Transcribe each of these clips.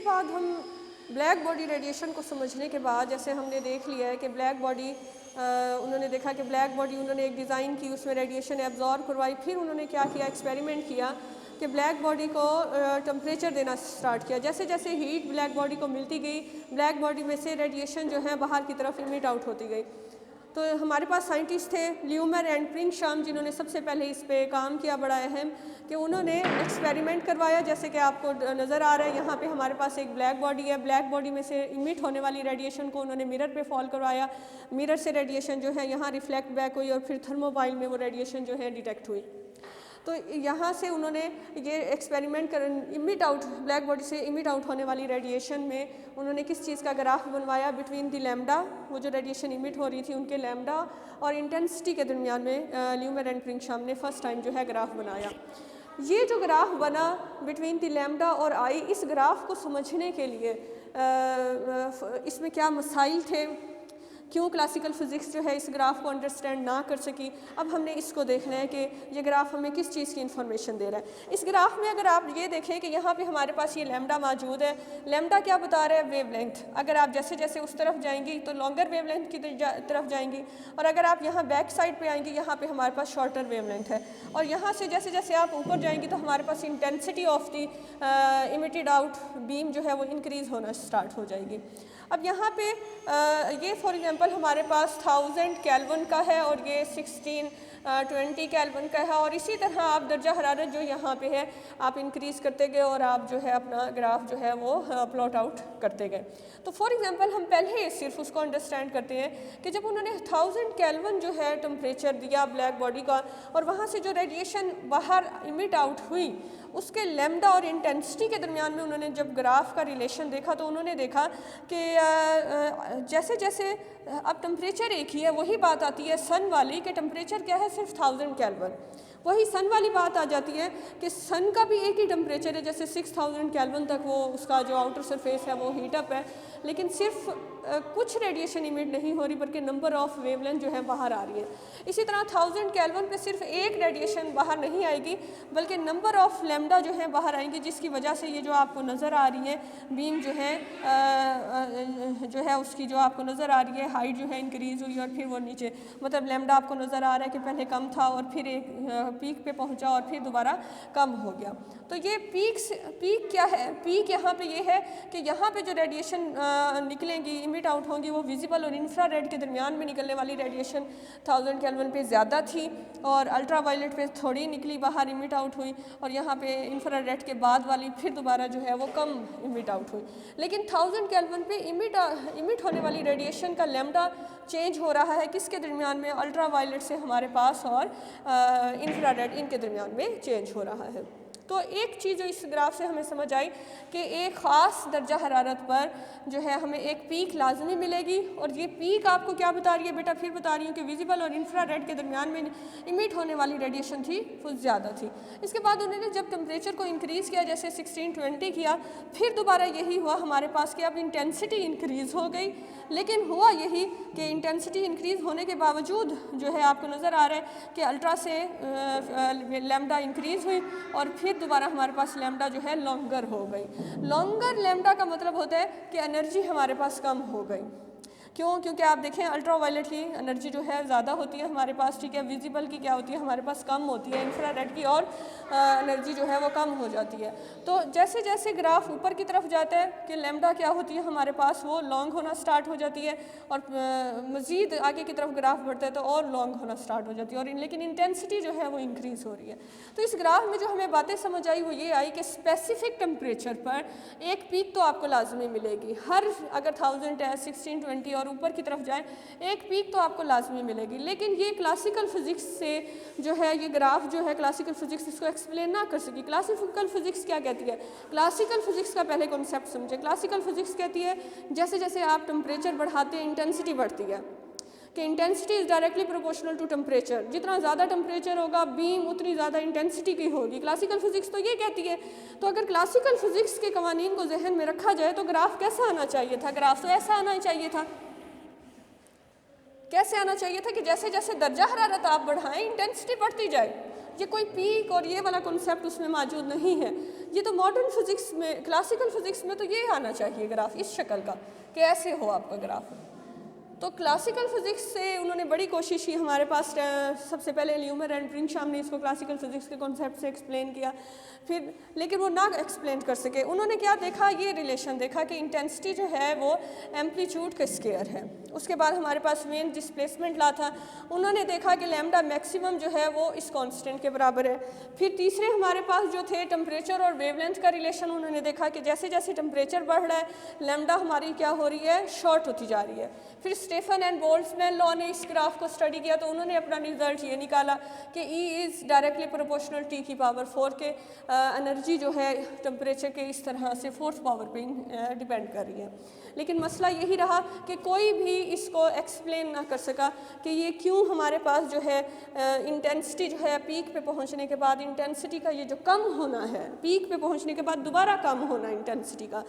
बाद हम black body radiation को समझने के बाद जैसे हमने देख लिया है कि ब्लैक बॉडी उन्होंने देखा कि ब्लैक बॉडी उन्होंने एक डिज़ाइन की, उसमें रेडिएशन एब्जॉर्ब करवाई, फिर उन्होंने क्या किया, एक्सपेरिमेंट किया कि ब्लैक बॉडी को टेम्परेचर देना स्टार्ट किया। जैसे जैसे हीट ब्लैक बॉडी को मिलती गई, ब्लैक बॉडी में से रेडिएशन जो है बाहर की तरफ इमिट आउट होती गई। तो हमारे पास साइंटिस्ट थे ल्यूमर एंड प्रिंगशाम जिन्होंने सबसे पहले इस पे काम किया, बड़ा अहम, कि उन्होंने एक्सपेरिमेंट करवाया। जैसे कि आपको नज़र आ रहा है यहाँ पे हमारे पास एक ब्लैक बॉडी है, ब्लैक बॉडी में से इमिट होने वाली रेडिएशन को उन्होंने मिरर पे फॉल करवाया, मिरर से रेडिएशन जो है यहाँ रिफ्लेक्ट बैक हुई और फिर थर्मोबाइल में वो रेडिएशन जो है डिटेक्ट हुई। तो यहाँ से उन्होंने ये एक्सपेरिमेंट कर इमिट आउट ब्लैक बॉडी से इमिट आउट होने वाली रेडिएशन में उन्होंने किस चीज़ का ग्राफ बनवाया बिटवीन दी लैम्डा, वो जो रेडिएशन इमिट हो रही थी उनके लैम्डा और इंटेंसिटी के दरमियान में ल्यूमर एंड प्रिंगशाम ने फर्स्ट टाइम जो है ग्राफ बनाया। ये जो ग्राफ बना बिटवीन दी लैम्डा और आई, इस ग्राफ को समझने के लिए इसमें क्या मसाइल थे, क्यों क्लासिकल फिज़िक्स जो है इस ग्राफ को अंडरस्टैंड ना कर सकी। अब हमने इसको देखना है कि ये ग्राफ हमें किस चीज़ की इन्फॉर्मेशन दे रहा है। इस ग्राफ में अगर आप ये देखें कि यहाँ पे हमारे पास ये लैम्डा मौजूद है, लैम्डा क्या बता रहा है, वेवलेंथ। अगर आप जैसे जैसे उस तरफ जाएंगी तो लॉन्गर वेवलेंथ की तरफ जाएंगी, और अगर आप यहाँ बैक साइड पे आएंगी यहाँ पे हमारे पास शॉर्टर वेवलेंथ है, और यहाँ से जैसे जैसे आप ऊपर जाएंगी तो हमारे पास intensity of the emitted out beam जो है वो इंक्रीज़ होना स्टार्ट हो जाएगी। अब यहाँ पे ये फॉर एग्जांपल हमारे पास 1000 केल्विन का है और ये 1620 केल्विन का है, और इसी तरह आप दर्जा हरारत जो यहाँ पे है आप इंक्रीज़ करते गए और आप जो है अपना ग्राफ जो है वो प्लॉट आउट करते गए। तो फॉर एग्जांपल हम पहले सिर्फ उसको अंडरस्टैंड करते हैं कि जब उन्होंने 1000 केल्विन जो है टेम्परेचर दिया ब्लैक बॉडी का, और वहाँ से जो रेडिएशन बाहर इमिट आउट हुई उसके लैम्डा और इंटेंसिटी के दरमियान में उन्होंने जब ग्राफ का रिलेशन देखा तो उन्होंने देखा कि जैसे जैसे अब टेम्परेचर एक ही है, वही बात आती है सन वाली कि टेम्परेचर क्या है, सिर्फ 1000 केल्विन। वही सन वाली बात आ जाती है कि सन का भी एक ही टेम्परेचर है, जैसे 6000 केल्विन तक वो उसका जो आउटर सरफेस है वो हीट अप है, लेकिन सिर्फ कुछ रेडिएशन इमिट नहीं हो रही बल्कि नंबर ऑफ वेवलेंथ जो है बाहर आ रही है। इसी तरह 1000 केल्विन पे सिर्फ एक रेडिएशन बाहर नहीं आएगी बल्कि नंबर ऑफ लैम्डा जो है बाहर आएंगी, जिसकी वजह से ये जो आपको नज़र आ रही है बीम जो है उसकी जो आपको नज़र आ रही है हाइट जो है इंक्रीज़ हुई और फिर वो नीचे, मतलब लैम्डा आपको नज़र आ रहा है कि पहले कम था और फिर एक पीक पे पहुंचा और फिर दोबारा कम हो गया। तो ये पीक क्या है, पीक यहाँ पे ये है कि यहाँ पे जो रेडिएशन निकलेंगी इमिट आउट होंगी वो विजिबल और इंफ्रारेड के दरमियान में निकलने वाली रेडिएशन 1000 केल्विन पे ज़्यादा थी और अल्ट्रा वायलेट पे थोड़ी निकली बाहर इमिट आउट हुई, और यहाँ पे इंफ्रारेड के बाद वाली फिर दोबारा जो है वो कम इमिट आउट हुई। लेकिन 1000 केल्विन पे इमिट होने वाली रेडिएशन का लैम्डा चेंज हो रहा है किसके दरमियान में, अल्ट्रा वायलेट से हमारे पास और इंफ्रारेड इनके दरमियान में चेंज हो रहा है। तो एक चीज़ जो इस ग्राफ से हमें समझ आई कि एक ख़ास दर्जा हरारत पर जो है हमें एक पीक लाजमी मिलेगी, और ये पीक आपको क्या बता रही है बेटा, फिर बता रही हूँ कि विजिबल और इंफ्रारेड के दरमियान में इमिट होने वाली रेडिएशन थी वो ज़्यादा थी। इसके बाद उन्होंने जब टेम्परेचर को इंक्रीज़ किया जैसे 1620 किया, फिर दोबारा यही हुआ हमारे पास कि अब इंटेंसिटी इंक्रीज़ हो गई, लेकिन हुआ यही कि इंटेंसिटी इंक्रीज़ होने के बावजूद जो है आपको नज़र आ रहा है कि अल्ट्रा से लैम्डा इंक्रीज़ हुई और फिर दोबारा हमारे पास लैम्डा जो है लॉन्गर हो गई। लॉन्गर लैम्डा का मतलब होता है कि एनर्जी हमारे पास कम हो गई। क्यों? क्योंकि आप देखें अल्ट्रा वायलेट की एनर्जी जो है ज़्यादा होती है हमारे पास, ठीक है, विजिबल की क्या होती है हमारे पास कम होती है, इंफ्रारेड की और एनर्जी जो है वो कम हो जाती है। तो जैसे जैसे ग्राफ ऊपर की तरफ जाता है कि लैम्डा क्या होती है हमारे पास वो लॉन्ग होना स्टार्ट हो जाती है, और मज़ीद आगे की तरफ ग्राफ बढ़ता है तो और लॉन्ग होना स्टार्ट हो जाती है, और लेकिन इंटेंसिटी जो है वो इंक्रीज़ हो रही है। तो इस ग्राफ में जो हमें बातें समझ आई वो ये आई कि स्पेसिफिक टेम्परेचर पर एक पीक तो आपको लाजमी मिलेगी, हर अगर 1000 है 1620 और ऊपर की तरफ जाए एक पीक तो आपको लाजमी मिलेगी। लेकिन ये क्लासिकल फिज़िक्स से जो है ये ग्राफ जो है क्लासिकल फिज़िक्स इसको एक्सप्लेन ना कर सकी। क्लासिकल फिज़िक्स क्या कहती है, क्लासिकल फिज़िक्स का पहले कॉन्सेप्ट समझे। क्लासिकल फिज़िक्स कहती है जैसे जैसे आप टेम्परेचर बढ़ाते हैं इंटेंसिटी बढ़ती है, कि intensity is directly proportional to temperature, जितना ज़्यादा टेम्परेचर होगा बीम उतनी ज़्यादा इंटेंसिटी की होगी। क्लासिकल फिज़िक्स तो ये कहती है। तो अगर क्लासिकल फिज़िक्स के कवानीन को जहन में रखा जाए तो ग्राफ कैसा आना चाहिए था, ग्राफ तो ऐसा आना चाहिए था। कैसे आना चाहिए था कि जैसे जैसे दर्जा हरारत आप बढ़ाएं इंटेंसिटी बढ़ती जाए, ये कोई पीक और ये वाला कॉन्सेप्ट उसमें मौजूद नहीं है। ये तो मॉडर्न फिज़िक्स में, क्लासिकल फ़िज़िक्स में तो ये आना चाहिए ग्राफ इस शक्ल का कि ऐसे हो आपका ग्राफ। तो क्लासिकल फ़िज़िक्स से उन्होंने बड़ी कोशिश की। हमारे पास सबसे पहले ल्यूमर एंड रिंगशाम ने इसको क्लासिकल फ़िज़िक्स के कॉन्सेप्ट से एक्सप्लेन किया, फिर लेकिन वो ना एक्सप्लेन कर सके। उन्होंने क्या देखा, ये रिलेशन देखा कि इंटेंसिटी जो है वो एम्पलीट्यूड का स्केयर है। उसके बाद हमारे पास मेन डिस्प्लेसमेंट ला था, उन्होंने देखा कि लैम्डा मैक्सिमम जो है वो इस कांस्टेंट के बराबर है। फिर तीसरे हमारे पास जो थे टेम्परेचर और वेवलेंथ का रिलेशन, उन्होंने देखा कि जैसे जैसे टेम्परेचर बढ़ रहा है लैम्डा हमारी क्या हो रही है, शॉर्ट होती जा रही है। फिर स्टेफन एंड बोल्ट्जमैन लॉ ने इस ग्राफ को स्टडी किया तो उन्होंने अपना रिजल्ट ये निकाला कि E is directly proportional T की पावर 4 के एनर्जी जो है टेम्परेचर के इस तरह से फोर्थ पावर पे डिपेंड कर रही है। लेकिन मसला यही रहा कि कोई भी इसको एक्सप्लेन ना कर सका कि ये क्यों हमारे पास जो है इंटेंसिटी जो है पीक पे पहुंचने के बाद इंटेंसिटी का ये जो कम होना है, पीक पे पहुंचने के बाद दोबारा कम होना इंटेंसिटी का,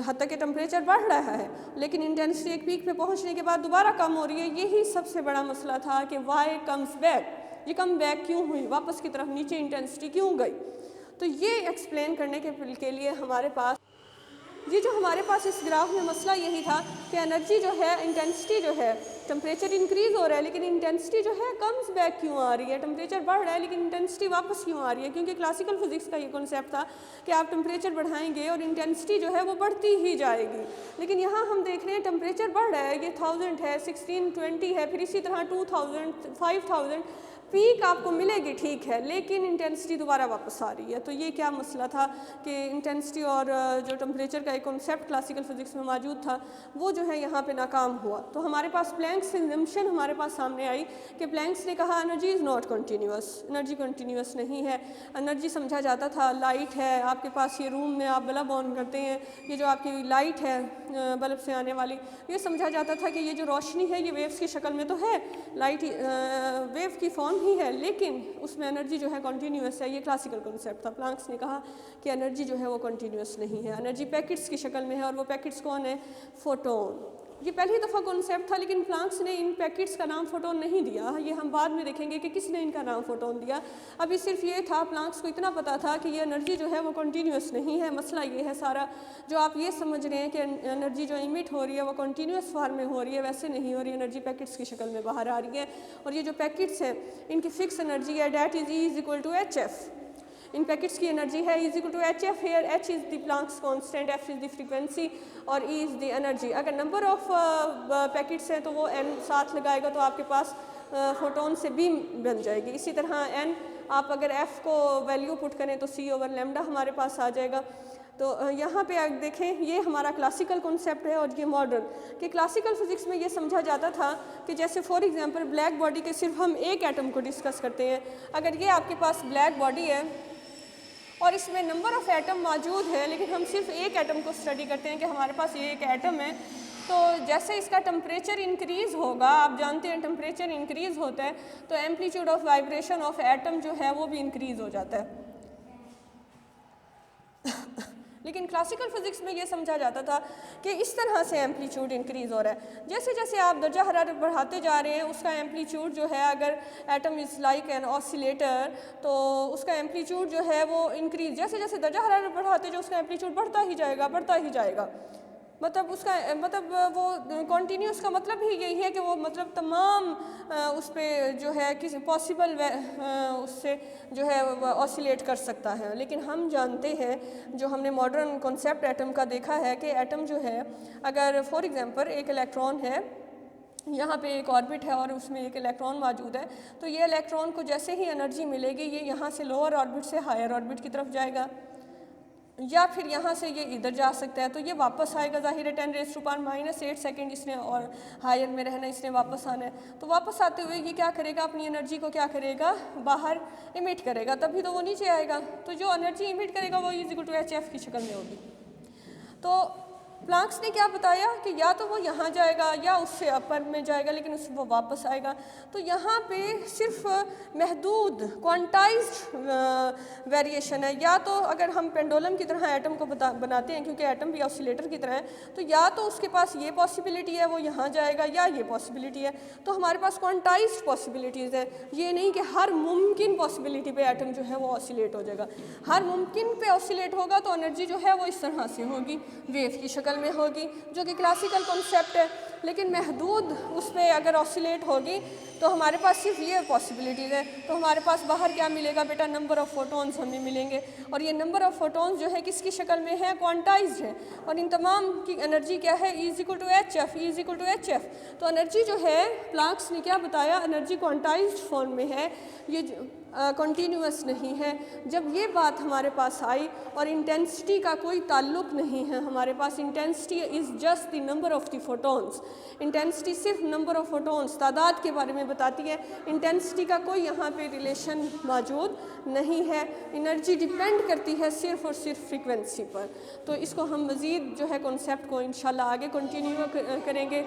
हद तक टेम्परेचर बढ़ रहा है लेकिन इंटेंसिटी एक पीक पे पहुंचने के बाद दोबारा कम हो रही है। यही सबसे बड़ा मसला था कि वाई कम्स बैक, ये कम बैक क्यों हुई, वापस की तरफ नीचे इंटेंसिटी क्यों गई। तो ये एक्सप्लेन करने के लिए हमारे पास हमारे पास इस ग्राफ में मसला यही था कि एनर्जी जो है, इंटेंसिटी जो है, टेम्परेचर इंक्रीज़ हो रहा है लेकिन इंटेंसिटी जो है कम्स बैक क्यों आ रही है, टेम्परेचर बढ़ रहा है लेकिन इंटेंसिटी वापस क्यों आ रही है। क्योंकि क्लासिकल फिज़िक्स का ये कॉन्सेप्ट था कि आप टेम्परेचर बढ़ाएंगे और इंटेंसिटी जो है वो बढ़ती ही जाएगी। लेकिन यहाँ हम देख रहे हैं टेम्परेचर बढ़ रहा है, ये 1000 है, 1620 है, फिर इसी तरह 2000, 5000 पीक आपको मिलेगी, ठीक है, लेकिन इंटेंसिटी दोबारा वापस आ रही है। तो ये क्या मसला था कि इंटेंसिटी और जो टेम्परेचर का एक कॉन्सेप्ट क्लासिकल फिज़िक्स में मौजूद था वो जो है यहाँ पे नाकाम हुआ। तो हमारे पास प्लैंक्स अजम्पशन हमारे पास सामने आई कि प्लैंक्स ने कहा energy is not continuous, energy continuous नहीं है। एनर्जी समझा जाता था लाइट है, आपके पास ये रूम में आप बल्ब ऑन करते हैं, ये जो आपकी लाइट है बल्ब से आने वाली, ये समझा जाता था कि ये जो रोशनी है ये वेव्स की शक्ल में तो है, लाइट वेव की फॉर्म ही है, लेकिन उसमें एनर्जी जो है कंटिन्यूअस है। ये क्लासिकल कॉन्सेप्ट था। प्लैंक्स ने कहा कि एनर्जी जो है वो कंटिन्यूअस नहीं है, एनर्जी पैकेट्स की शक्ल में है और वो पैकेट्स कौन है, फोटोन। ये पहली दफ़ा कॉन्सेप्ट था लेकिन प्लैंक्स ने इन पैकेट्स का नाम फोटोन नहीं दिया। ये हम बाद में देखेंगे कि किसने इनका नाम फोटोन दिया। अभी सिर्फ ये था, प्लैंक्स को इतना पता था कि ये एनर्जी जो है वो कंटिन्यूअस नहीं है। मसला ये है सारा जो आप ये समझ रहे हैं कि एनर्जी जो इमिट हो रही है वो कंटिन्यूअस फॉर्म में हो रही है, वैसे नहीं हो रही। एनर्जी पैकेट्स की शक्ल में बाहर आ रही है और ये जो पैकेट्स हैं इनकी फिक्स एनर्जी है, that is E is equal to HF। इन पैकेट्स की एनर्जी है E is equal to HF। Here H is the Planck's constant, F is the frequency और E इज़ द एनर्जी। अगर number of packets हैं तो वो n साथ लगाएगा तो आपके पास फोटोन से बीम बन जाएगी। इसी तरह n आप अगर F को वैल्यू पुट करें तो C ओवर लैम्डा हमारे पास आ जाएगा। तो यहाँ पे आप देखें, ये हमारा क्लासिकल कॉन्सेप्ट है और ये मॉडर्न। कि क्लासिकल फिज़िक्स में ये समझा जाता था कि जैसे फॉर एग्जांपल ब्लैक बॉडी के सिर्फ हम एक एटम को डिस्कस करते हैं। अगर ये आपके पास ब्लैक बॉडी है और इसमें नंबर ऑफ़ एटम मौजूद है लेकिन हम सिर्फ एक एटम को स्टडी करते हैं कि हमारे पास ये एक एटम है, तो जैसे इसका टेम्परेचर इंक्रीज़ होगा, आप जानते हैं टेम्परेचर इंक्रीज़ होता है तो amplitude of vibration of atom जो है वो भी इंक्रीज़ हो जाता है। लेकिन क्लासिकल फिज़िक्स में ये समझा जाता था कि इस तरह से एम्पलीट्यूड इंक्रीज़ हो रहा है। जैसे जैसे आप दर्जा हरारत बढ़ाते जा रहे हैं उसका एम्पलीट्यूड जो है, अगर atom is like an oscillator तो उसका एम्पलीट्यूड जो है वो इंक्रीज़, जैसे जैसे दर्जा हरारत बढ़ाते जो उसका एम्पलीट्यूड बढ़ता ही जाएगा, बढ़ता ही जाएगा। मतलब उसका वो कॉन्टीन्यूस का मतलब ही यही है कि वो मतलब तमाम उस पर जो है किसी पॉसिबल उससे जो है ऑसिलेट कर सकता है। लेकिन हम जानते हैं, जो हमने मॉडर्न कॉन्सेप्ट एटम का देखा है कि एटम जो है, अगर फॉर एग्जांपल एक इलेक्ट्रॉन है, यहाँ पे एक ऑर्बिट है और उसमें एक इलेक्ट्रॉन मौजूद है, तो ये इलेक्ट्रॉन को जैसे ही एनर्जी मिलेगी ये यहाँ से लोअर ऑर्बिट से हायर ऑर्बिट की तरफ जाएगा या फिर यहाँ से ये इधर जा सकता है, तो ये वापस आएगा। ज़ाहिर है 10⁻⁸ सेकंड इसने और हायर में रहना, इसने वापस आना है। तो वापस आते हुए ये क्या करेगा, अपनी एनर्जी को क्या करेगा, बाहर इमिट करेगा, तभी तो वो नीचे आएगा। तो जो एनर्जी इमिट करेगा वो E is equal to HF की शक्ल में होगी। तो प्लांक्स ने क्या बताया कि या तो वो यहाँ जाएगा या उससे अपर में जाएगा, लेकिन उससे वो वापस आएगा। तो यहाँ पे सिर्फ महदूद क्वांटाइज्ड वेरिएशन है। या तो अगर हम पेंडुलम की तरह एटम को बनाते हैं, क्योंकि एटम भी ऑसिलेटर की तरह है, तो या तो उसके पास ये पॉसिबिलिटी है वो यहाँ जाएगा या ये पॉसिबिलिटी है। तो हमारे पास क्वांटाइज्ड पॉसिबिलिटीज़ है, ये नहीं कि हर मुमकिन पॉसिबिलिटी पे एटम जो है वो ऑसिलेट हो जाएगा। हर मुमकिन पे ऑसिलेट होगा तो एनर्जी जो है वो इस तरह से होगी, वेव की शक्ल में होगी, जो कि क्लासिकल कॉन्सेप्ट है। लेकिन महदूद उस पर अगर ऑसिलेट होगी तो हमारे पास सिर्फ ये पॉसिबिलिटीज़ है। तो हमारे पास बाहर क्या मिलेगा बेटा, नंबर ऑफ़ फोटॉन्स हमें मिलेंगे, और ये नंबर ऑफ़ फोटॉन्स जो है किसकी शक्ल में है, क्वांटाइज्ड है। और इन तमाम की एनर्जी क्या है, E = hf, E = hf। तो एनर्जी जो है प्लांक्स ने क्या बताया, एनर्जी क्वांटाइज्ड फॉर्म में है, ये कंटिन्यूस नहीं है। जब ये बात हमारे पास आई, और इंटेंसिटी का कोई ताल्लुक नहीं है हमारे पास, intensity is just the number of the photons. Intensity सिर्फ नंबर ऑफ़ फोटॉन्स, तादाद के बारे में बताती है। इंटेंसिटी का कोई यहाँ पे रिलेशन मौजूद नहीं है। एनर्जी डिपेंड करती है सिर्फ और सिर्फ फ्रीक्वेंसी पर। तो इसको हम मज़ीद जो है कॉन्सेप्ट को इंशाल्लाह आगे कंटिन्यू करेंगे।